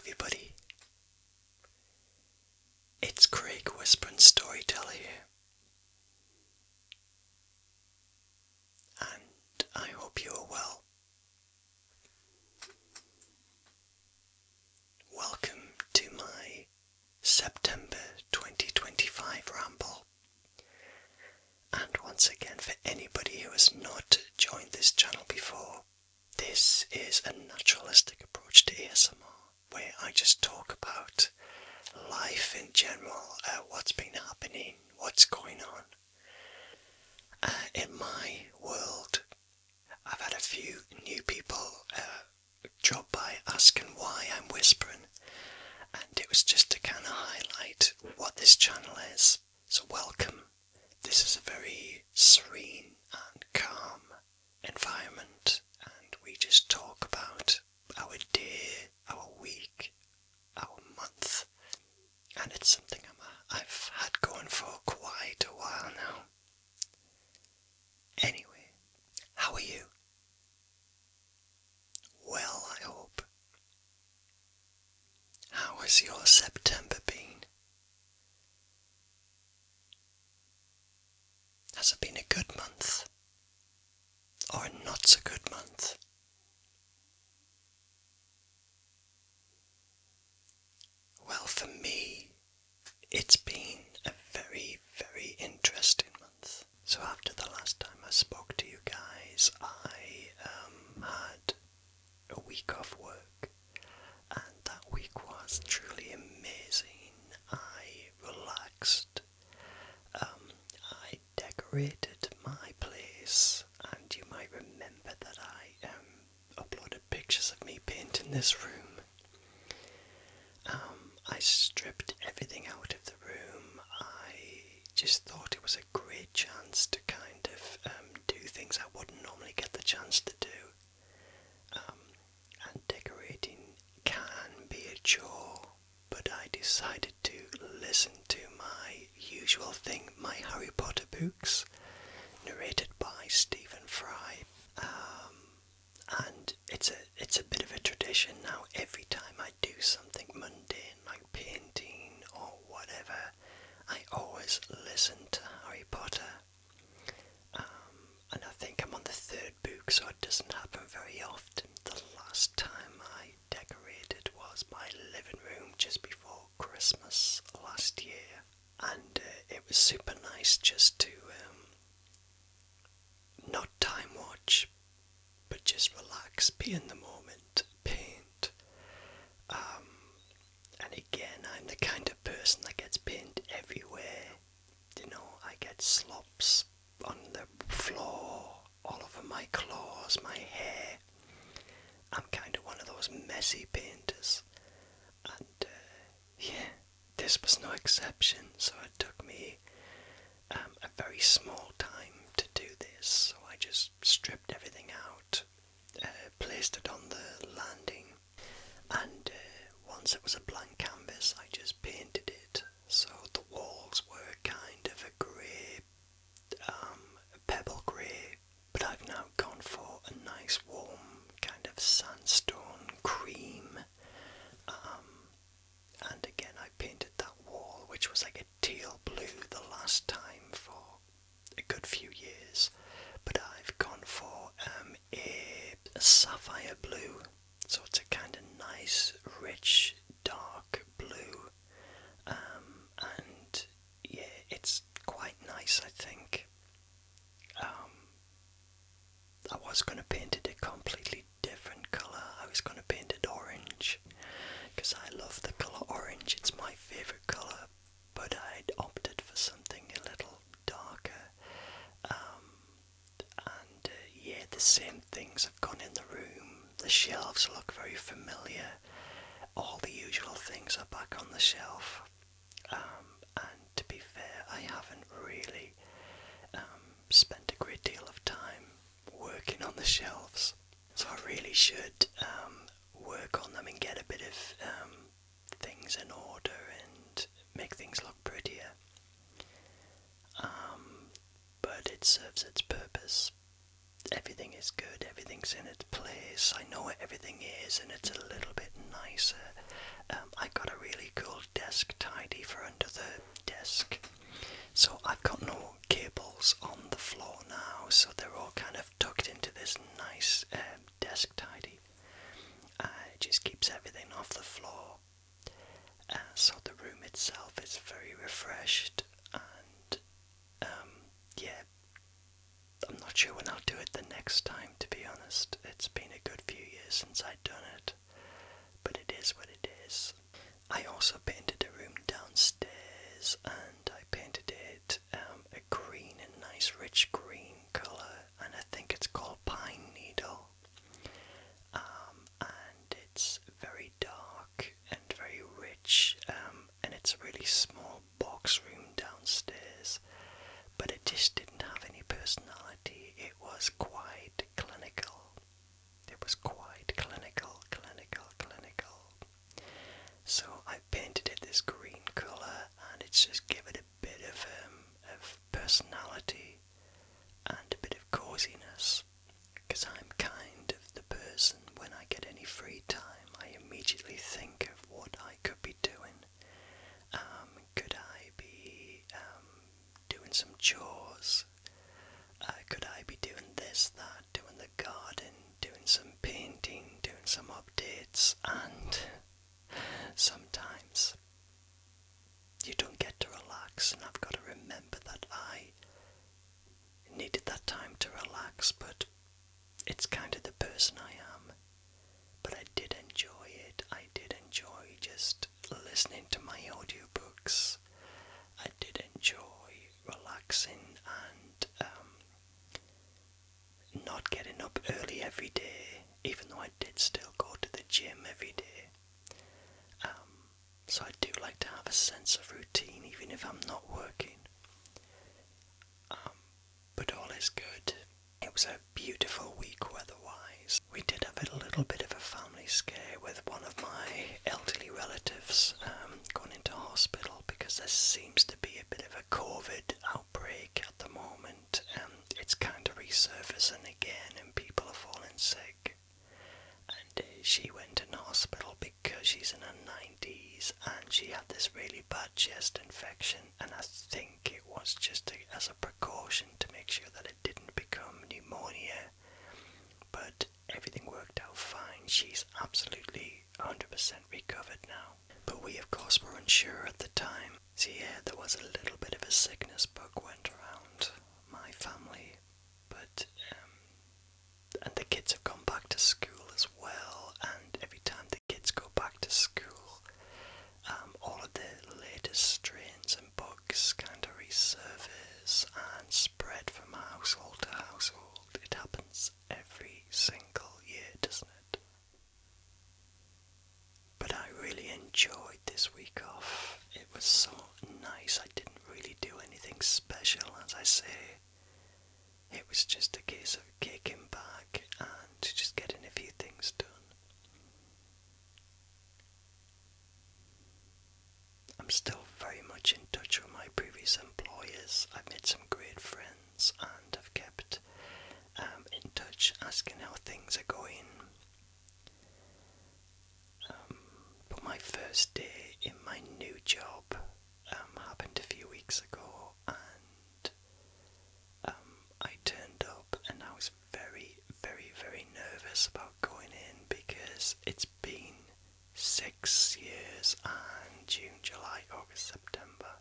everybody. It's Craig Whispering Storyteller here. And I hope you are well. Welcome to my September 2025 Ramble. And once again, for anybody who has not joined this channel before, this is a naturalistic approach to ASMR, where I just talk about life in general, what's been happening, what's going on. In my world, I've had a few new people drop by asking why I'm whispering, and it was just to kind of highlight what this channel is. So welcome. This is a very serene and calm environment, and we just talk about our day, our week, our month, and it's something I've had going for quite a while now. Anyway, how are you? Well, I hope. How has your September been? Has it been a good month? Or a not so good month? Well, for me, it's been a very, very interesting month. So after the last time I spoke to you guys, I had a week off work, and that week was truly amazing. I relaxed. I decorated my place, and you might remember that I uploaded pictures of me painting this room. I stripped everything out of the room. I just thought it was a great chance to kind of do things I wouldn't normally get the chance to do. And decorating can be a chore, but I decided to listen to my usual thing, my Harry Potter books, narrated by Stephen Fry. And it's a bit of a tradition now. Every time I do something mundane like painting or whatever, I always listen to Harry Potter. And I think I'm on the third book, so it doesn't happen very often. The last time I decorated was my living room just before Christmas last year, and it was super nice just to not time watch, but just relax, be in the moment, paint. And again, I'm the kind of person that gets paint everywhere. You know, I get slops on the floor, all over my clothes, my hair. I'm kind of one of those messy painters. And yeah, this was no exception, so it took me a very small time to do this. So I just stripped everything out, placed it on the landing, and once it was a blank canvas, I just painted it. So the walls were kind of a grey, pebble grey, but I've now gone for a nice warm kind of sandstone cream. And again, I painted that wall, which was like a teal blue the last time for a good few years, but I've gone for a sapphire blue, so it's a kind of nice, rich, dark blue, and yeah, it's quite nice, I think. I was going to paint it a completely different colour. I was going to paint it orange, because I love the colour orange, it's my favourite colour, but I'd opted for something a little darker. And yeah, the same things have gone in the room. The shelves look very familiar. All the usual things are back on the shelf. And to be fair, I haven't really spent a great deal of time working on the shelves. So I really should work on them and get a bit of things in order and make things look prettier. But it serves its purpose. Everything is good, everything's in its place. I know what everything is, and it's a little bit nicer So I've got no cables on the floor now, so they're all kind of tucked into this nice desk tidy. It just keeps everything off the floor. So the room itself is very refreshed, and yeah, I'm not sure when I'll do it the next time, to be honest. It's been a good few years since I've done it, but it is what it is. I also painted a room downstairs, and I painted it a green, a nice rich green colour, and I think it's called Pine Needle. And it's very dark and very rich, and it's a really small box room downstairs, but it just didn't have any personality. It was quite clinical. It was quite clinical. So I painted it this green colour, and it's just given it a bit of personality and a bit of coziness, because I'm kind of the person, when I get any free time, I immediately think of what I could be doing. Could I be doing some chores? Could I be doing this, that, doing the garden, doing some painting, doing some updates? And sometimes you don't get to relax, and I've got to remember that I needed that time to relax, but it's kind of the person I am. But I did enjoy it. I did enjoy just listening to my audiobooks. I did enjoy relaxing and not getting up early every day, even though I did still go to the gym every day. So I do like to have a sense of routine, even if I'm not working. But all is good. It was a beautiful week weather-wise. We did have a little bit of a family scare with one of my elderly relatives going into hospital, because there seems to be a bit of a COVID outbreak at the moment. It's kind of resurfacing again, and people are falling sick. And she went in hospital because she's in her 90s, and she had this really bad chest infection, and I think it was just as a precaution to make sure that it didn't become pneumonia. But everything worked out fine. She's absolutely 100% recovered now. But we of course were unsure at the time. So yeah, there was a little bit of a sickness bug went around my family. But and the kids have gone back to school as well, and every time the kids go back to school, all of the latest strains and bugs kind of resurface and spread from household to household. It happens every single year, doesn't it? But I really enjoyed this week off. It was so nice. I didn't really do anything special, as I say. It was just a case of kicking back and just getting a few things done. I'm still very much in touch with my previous employers. I've made some great friends, and I've kept in touch, asking how things are going. But my first day in my new job happened a few weeks ago, and I turned up, and I was very, very, very nervous about going in, because it's been 6 years and June, July, August, September.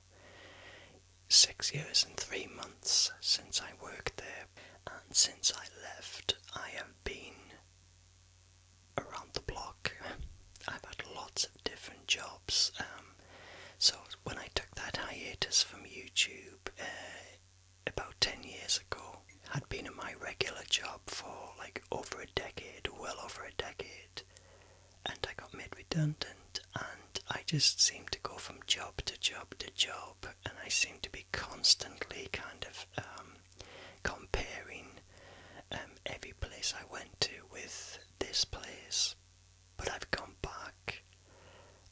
6 years and 3 months since I worked there, and since I left, I have been around the block. I've had lots of different jobs. So when I took that hiatus from YouTube about 10 years ago, I'd been in my regular job for like over a decade, well over a decade, and I got made redundant, and I just seemed to go from job to job to job, and I seemed to be constantly kind of comparing every place I went to with this place. But I've gone back,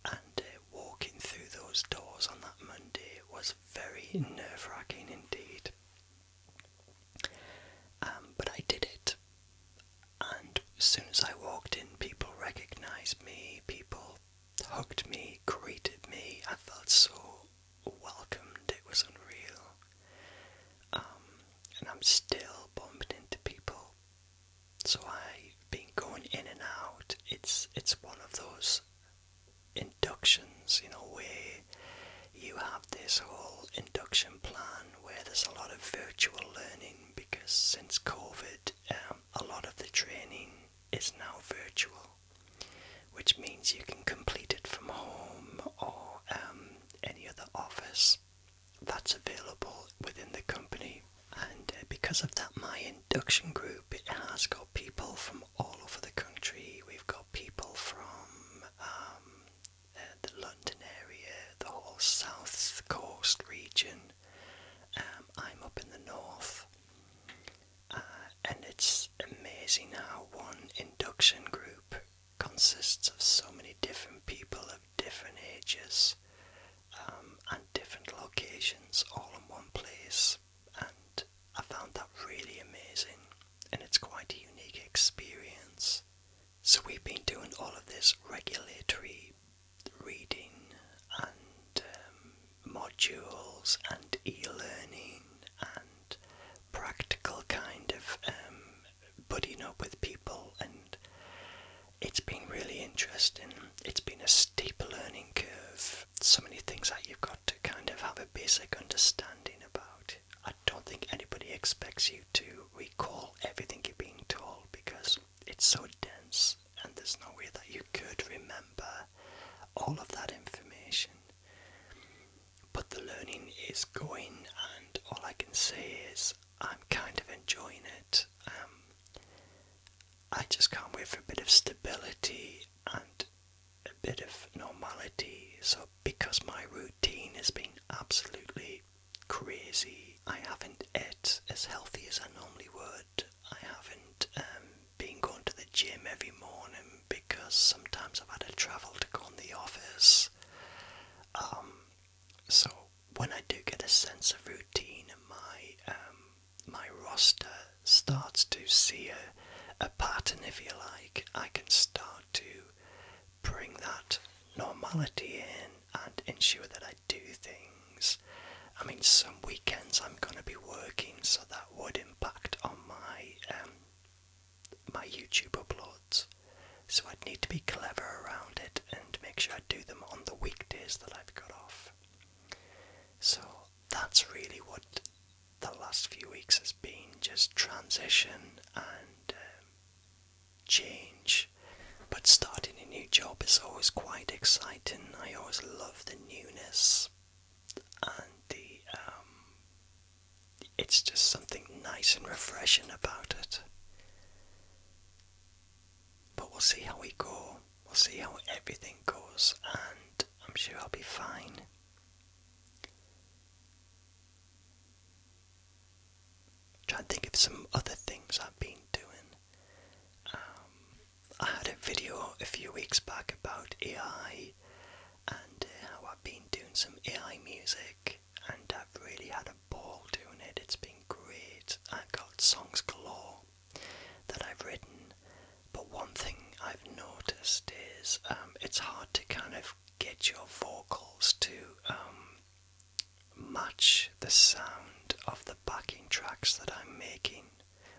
and walking through those doors on that Monday was very nerve-wracking indeed. But I did it, and as soon as I walked in, people recognised me, people hugged me, greeted me. I felt so welcomed, it was unreal. virtual learning because since COVID, a lot of the training is now virtual, which means you can complete it from home or any other office that's available within the company. And because of that, my induction group, it has got people from all over the country. We've got people from the London area, the whole South Coast region. I'm up in the north, and it's amazing how one induction group consists of so many different people of different ages and different locations all in one place, and I found that really amazing, and it's quite a unique experience. So we've been doing all of this regulatory reading and modules and e-learning and practical kind of buddying up with people, and it's been really interesting. It's been a steep learning curve, so many things that you've got to kind of have a basic understanding about. I don't think anybody expects you to recall everything you're being told because it's so dense and there's no way that you could remember all of that information. But the learning is going, and all I can say is I'm kind of enjoying it. I just can't wait for a bit of stability and a bit of normality. So because my routine has been absolutely crazy, I haven't ate as healthy as I normally would. I haven't been going to the gym every morning because sometimes I've had to travel to go in the office. So when I do get a sense of routine and my roster starts to see a pattern, if you like, I can start to bring that normality in and ensure that I do things. I mean, some weekends I'm going to be working, so that would impact on my YouTube uploads. So I'd need to be clever around it and make sure I do them on the weekdays that I've got off. So that's really what the last few weeks has been, just transition and change. But starting a new job is always quite exciting. I always love the newness and it's just something nice and refreshing about it. But we'll see how we go. We'll see how everything goes, and I'm sure I'll be fine. Try and think of some other things I've been doing. I had a video a few weeks back about AI and how I've been doing some AI music, and I've really had a ball doing it. It's been great. I've got songs galore that I've written, but one thing I've noticed is it's hard to kind of get your vocals to match the sound of the backing tracks that I'm making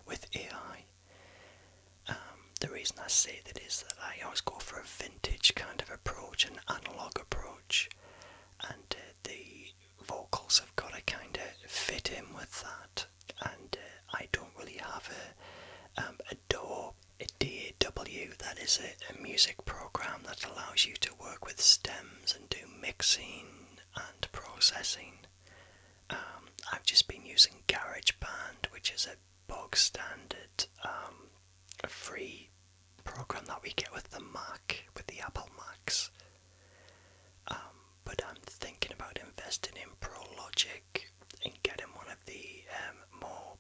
with AI. The reason I say that is that I always go for a vintage kind of approach, an analog approach, and the vocals have got to kind of fit in with that. And I don't really have a DAW, a DAW, that is a music program that allows you to work with stems and do mixing and processing. I've just been using GarageBand, which is a bog standard a free program that we get with the Mac, with the Apple Macs. But I'm thinking about investing in ProLogic and getting one of the more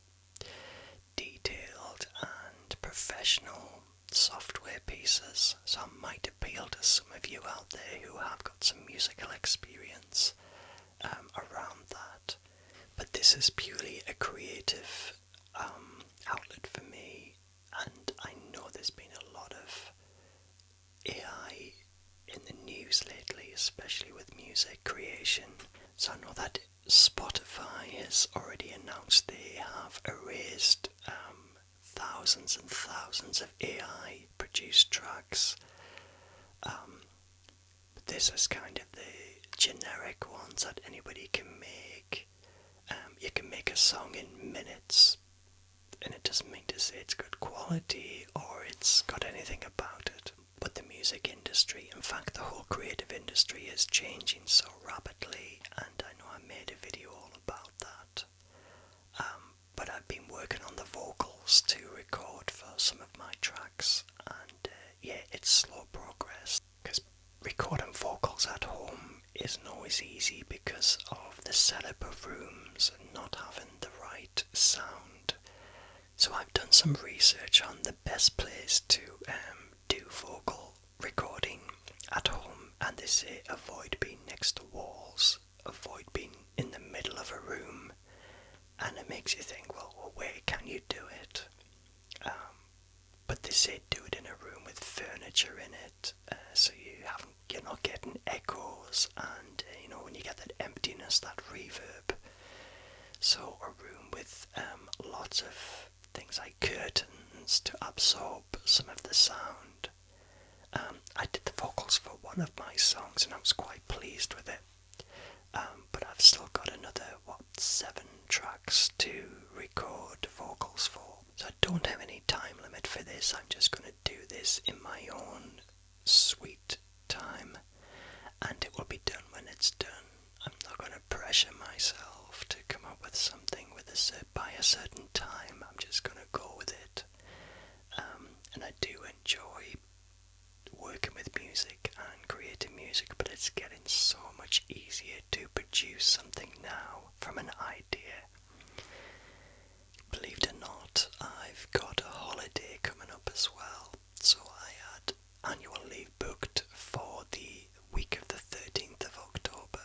detailed and professional software pieces. So I might appeal to some of you out there who have got some musical experience around that. But this is purely a creative outlet for me, and I know there's been a lot of AI in the news lately, especially with music creation. So I know that Spotify has already announced they have erased thousands and thousands of AI produced tracks. But this is kind of the generic ones that anybody can make. You can make a song in minutes, and it doesn't mean to say it's good quality or it's got anything about it. But the music industry, in fact the whole creative industry, is changing so rapidly, and I know I made a video all about that. But I've been working on the vocals to record for some of my tracks, and yeah, it's slow progress, because recording vocals at home isn't always easy because of the setup of rooms and not having the right sound. So I've done some research on the best place to do vocal recording at home, and they say avoid being next to walls, avoid being in the middle of a room, and it makes you think, well where can you do it? But they say do it in a room with furniture in it, so you're not getting echoes, and when you get that emptiness, that reverb. So a room with lots of things like curtains to absorb some of the sound. I did the vocals for one of my songs and I was quite pleased with it. But I've still got another, 7 tracks to record vocals for. So I don't have any time limit for this. I'm just going to do this in my own sweet time, and it will be done when it's done. I'm not going to pressure myself to come up with something by a certain time. I'm just going to go with it. And I do enjoy working with music and creating music, but it's getting so much easier to produce something now from an idea. Believe it or not, I've got a holiday coming up as well, so I had annual leave booked for the week of the 13th of October,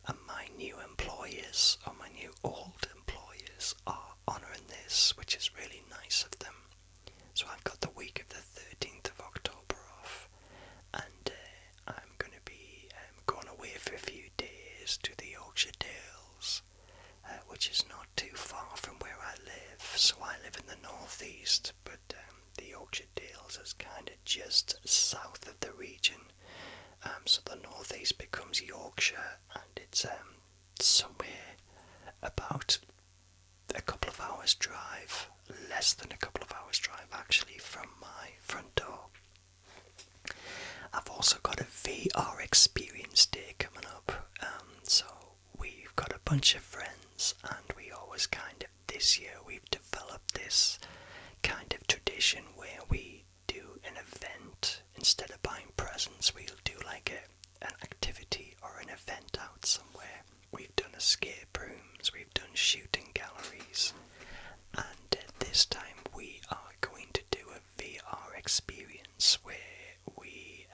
and my new employers, or my new old employers, are honouring this, which is really nice of them. So I've got the week of the 13th of October off, and I'm going to be going away for a few days to the Yorkshire Dales, which is not too far from where I live. So I live in the northeast, but the Yorkshire Dales is kind of just south of the region. So the northeast becomes Yorkshire, and it's somewhere about a couple of hours drive, less than a couple of hours drive actually, from my front door. I've also got a VR experience day coming up, so we've got a bunch of friends, and we always this year we've developed this kind of tradition where we do an event. Instead of buying presents, we'll do like an activity or an event out somewhere. We've done escape rooms, we've done shooting galleries, and this time we are going to do a VR experience where we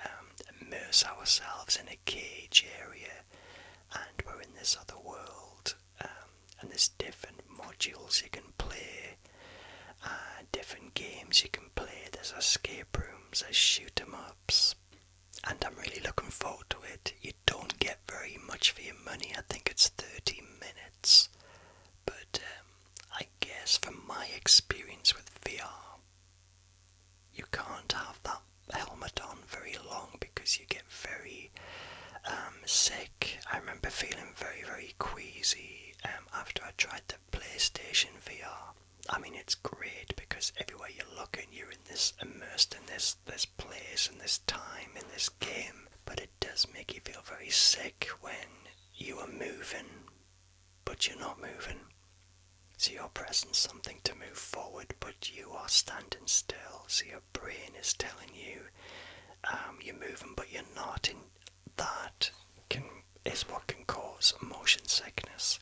immerse ourselves in a cage area, and we're in this other world, and there's different modules you can play, different games you can play. There's escape rooms, there's shoot 'em ups, and I'm really looking forward to it. You don't get very much for your money. I think it's 30 minutes, but I guess from my experience with VR, you can't have that helmet on very long because you get very sick. I remember feeling very, very queasy after I tried the PlayStation VR. I mean, it's great because everywhere you're looking, you're immersed in this place, in this time, in this game. But it does make you feel very sick when you are moving, but you're not moving. So you're pressing something to move forward, but you are standing still. So your brain is telling you you're moving, but you're not. And that is what can cause motion sickness.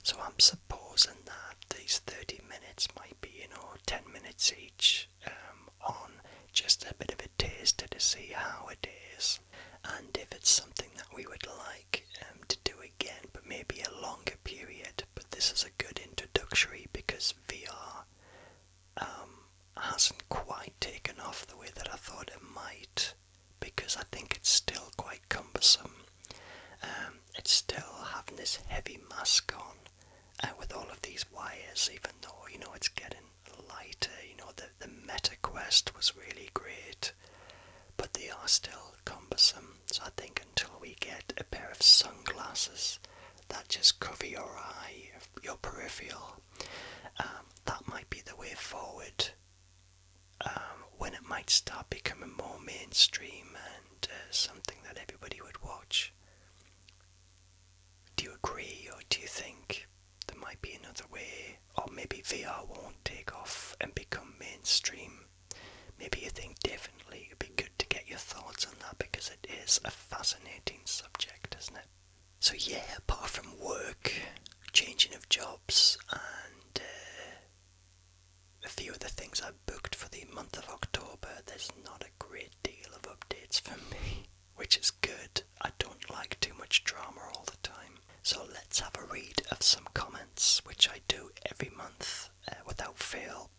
So I'm supposing that these 30 minutes might be, 10 minutes each, on just a bit of a taster to see how it is, and if it's something that we would like to do again, but maybe a longer period. But this is a good introductory because VR hasn't quite taken off the way that I thought it might, because I think it's still quite cumbersome. It's still having this heavy mask on, with all of these wires, even though, it's getting lighter. The Meta Quest was really great, but they are still cumbersome. So I think until we get a pair of sunglasses that just cover your eye, your peripheral. That might be the way forward, when it might start becoming more mainstream and something that everybody would watch. Do you agree, or do you think there might be another way, or maybe VR won't take off and become mainstream? Maybe you think differently. It'd be good to get your thoughts on that, because it is a fascinating subject, isn't it? So yeah, apart from work, changing of jobs, and a few of the things I booked for the month of October, there's not a great deal of updates from me, which is good. I don't like too much drama all the time. So let's have a read of some comments, which I do every month without fail.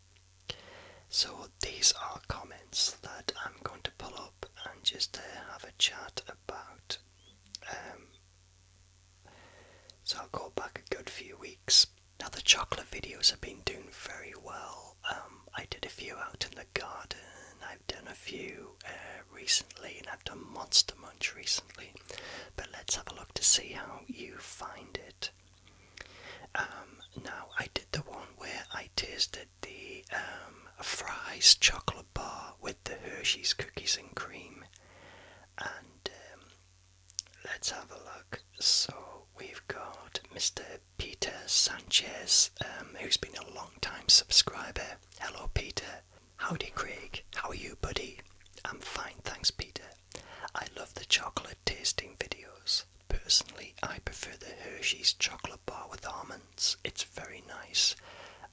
So these are comments that I'm going to pull up and just have a chat about. So I'll go back a good few weeks. Now the chocolate videos have been doing very well. I did a few out in the garden, I've done a few recently, and I've done Monster Munch recently. But let's have a look to see how you find it. Now I did the one where I tasted the Fry's chocolate bar with the Hershey's cookies and cream, and let's have a look. So we've got Mr. Peter Sanchez, who's been a long time subscriber. Hello Peter. Howdy Craig, how are you buddy? I'm fine, thanks Peter. I love the chocolate tasting videos. Personally, I prefer the Hershey's chocolate bar with almonds. It's very nice.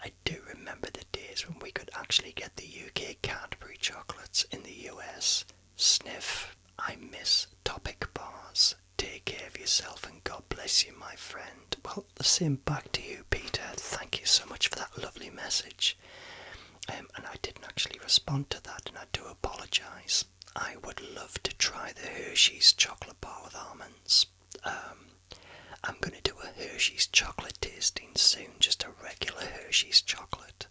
I do remember the days when we could actually get the UK Cadbury chocolates in the US. Sniff. I miss Topic bars. Take care of yourself and God bless you, my friend. Well, the same back to you, Peter. Thank you so much for that lovely message. And I didn't actually respond to that, and I do apologise. I would love to try the Hershey's chocolate bar with almonds. I'm going to do a Hershey's chocolate tasting soon, just a regular Hershey's chocolate.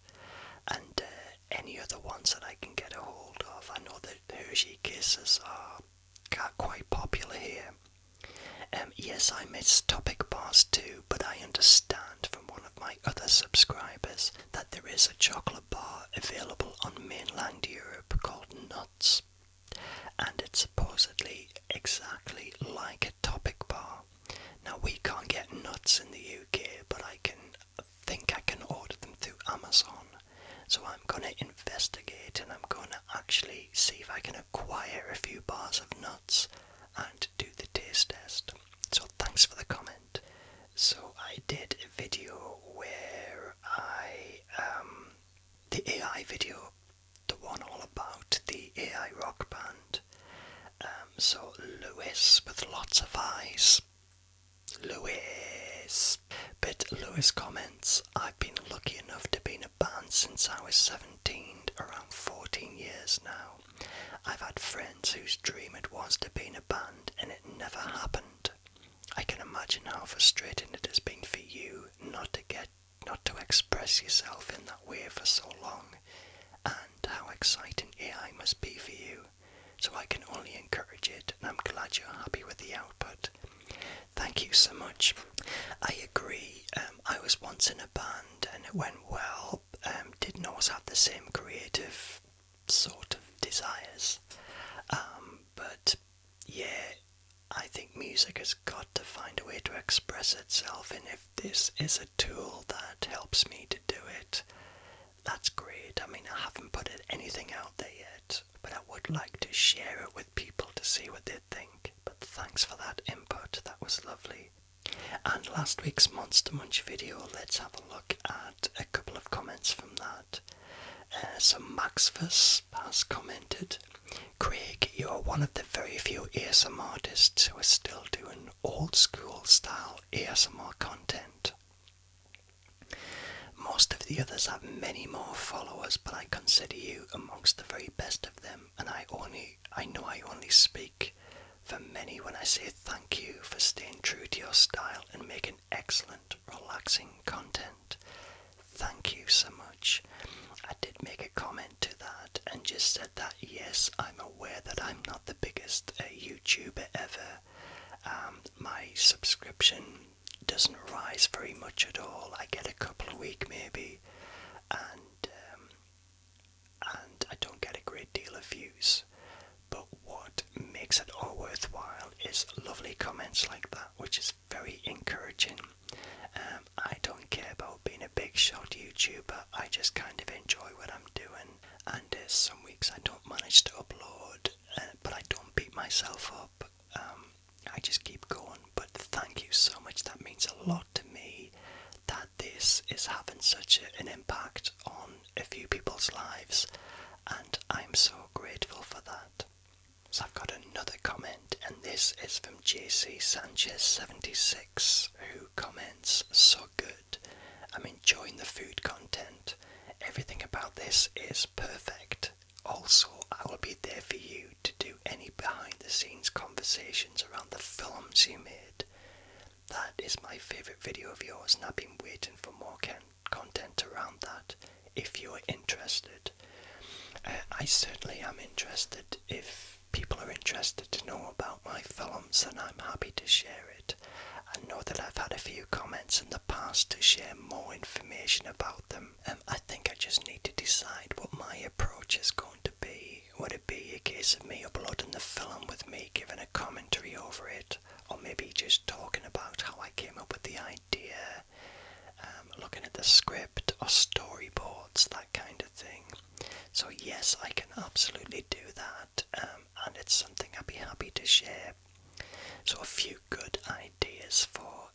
And any other ones that I can get a hold of. I know that Hershey Kisses are quite popular here. Yes, I miss Topic bars too, but I understand from one of my other subscribers that there is a chocolate bar available on mainland Europe called Nuts, and it's supposedly exactly like a Topic bar. Now we can't get Nuts in the UK, but I think I can order them through Amazon. So I'm going to investigate, and I'm going to actually see if I can acquire a few bars of Nuts and do the taste test. So thanks for the comment. So I did a video where the AI video, the one all about the AI rock band. So Lewis with lots of eyes. Lewis. But Lewis comments, I've been lucky enough to be in a band since I was 17, around 14 years now. I've had friends whose dream it was to be in a band and it never happened. I can imagine how frustrating it has been for you not to express yourself in that way for so long, and how exciting AI must be for you. So I can only encourage it, and I'm glad you're happy with the output. Thank you so much. I agree. I was once in a band and it went well. Didn't always have the same creative sort of desires. But yeah, I think music has got to find a way to express itself, and if this is a tool that helps me to do it, that's great. I mean, I haven't put anything out there yet, but I would like to share it with people to see what they think. But thanks for that input, that was lovely. And last week's Monster Munch video, let's have a look at a couple of comments from that. So Maxfus has commented, Craig, you're one of the very few ASMR artists who are still doing old school style ASMR content. Most of the others have many more followers, but I consider you amongst the very best of them, and I know I only speak for many when I say thank you for staying true to your style and making excellent, relaxing content. Thank you so much. I did make a comment to that and just said that yes, I'm aware that I'm not the biggest YouTuber ever. My subscription doesn't rise very much at all. I get a couple a week maybe, and I don't get a great deal of views. But what makes it all worthwhile is lovely comments like that, which is very encouraging. I don't care about being a big shot YouTuber, I just kind of enjoy what I'm doing, and some weeks I don't manage to upload, but I don't beat myself up. I just keep going. But thank you so much, that means a lot to me, that this is having such an impact on a few people's lives, and I'm so grateful for that. So I've got another comment, and this is from JC Sanchez 76, who comments, "So good. I'm enjoying the food content. Everything about this is perfect. Also, I will be there for you to do any behind the scenes conversations around the films you made. That is my favourite video of yours, and I've been waiting for more content around that if you're interested." I certainly am interested. If people are interested to know about my films, then I'm happy to share it. I know that I've had a few comments in the past to share more information about them. I think I just need to decide what my approach is going to be. Would it be a case of me uploading the film with me giving a commentary over it, or maybe just talking about how I came up with the idea, looking at the script or storyboards, that kind of thing. So yes, I can absolutely do that, and it's something I'd be happy to share. So a few good ideas for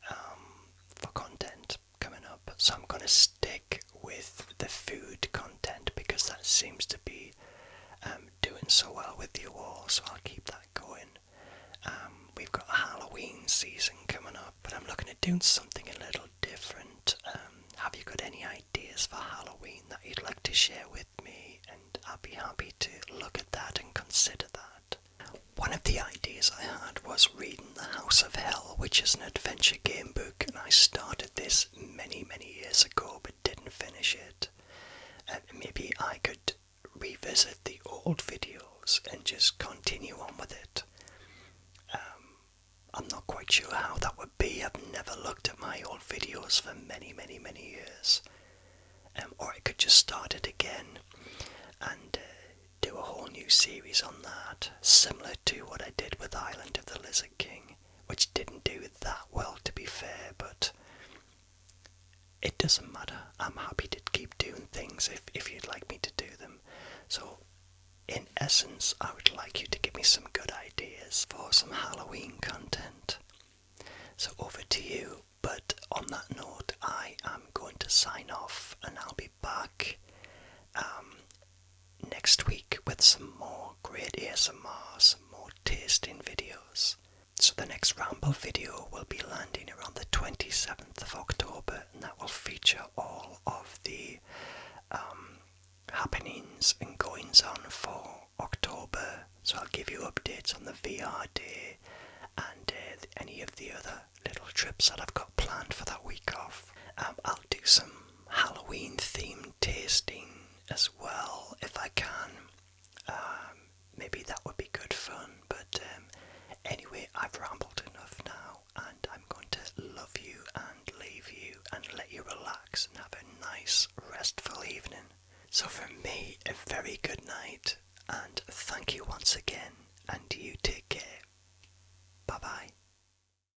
content coming up. So I'm going to stick with the food content because that seems to be doing so well with you all, so I'll keep that going. We've got Halloween season coming up, but I'm looking at doing something a little different. Have you got any ideas for Halloween that you'd like to share with me? And I'd be happy to look at that and consider that. One of the ideas I had was reading The House of Hell, which is an adventure game book, and I started this many years ago but didn't finish it. Maybe I could revisit the old videos and just continue on with it. I'm not quite sure how that would be. I've never looked at my old videos for many years. Or I could just start it again and do a whole new series on that, similar to what I did with Island of the Lizard King, which didn't do that well, to be fair, but it doesn't matter. I'm happy to keep doing things if you'd like me to do them. So in essence, I would like you to give me some good ideas for some Halloween content. So over to you. But on that note, I am going to sign off, and I'll be back next week with some more great ASMR, some more tasting videos. So the next Ramble video will be landing around the 27th of October, and that will feature all of the happenings and goings on for October. So I'll give you updates on the VR day and any of the other little trips that I've got planned for that week off. I'll do some Halloween themed tasting as well if I can. Maybe that would be good fun, but anyway, I've rambled enough now, and I'm going to love you and leave you and let you relax and have a nice restful evening. So from me, a very good night, and thank you once again, and you take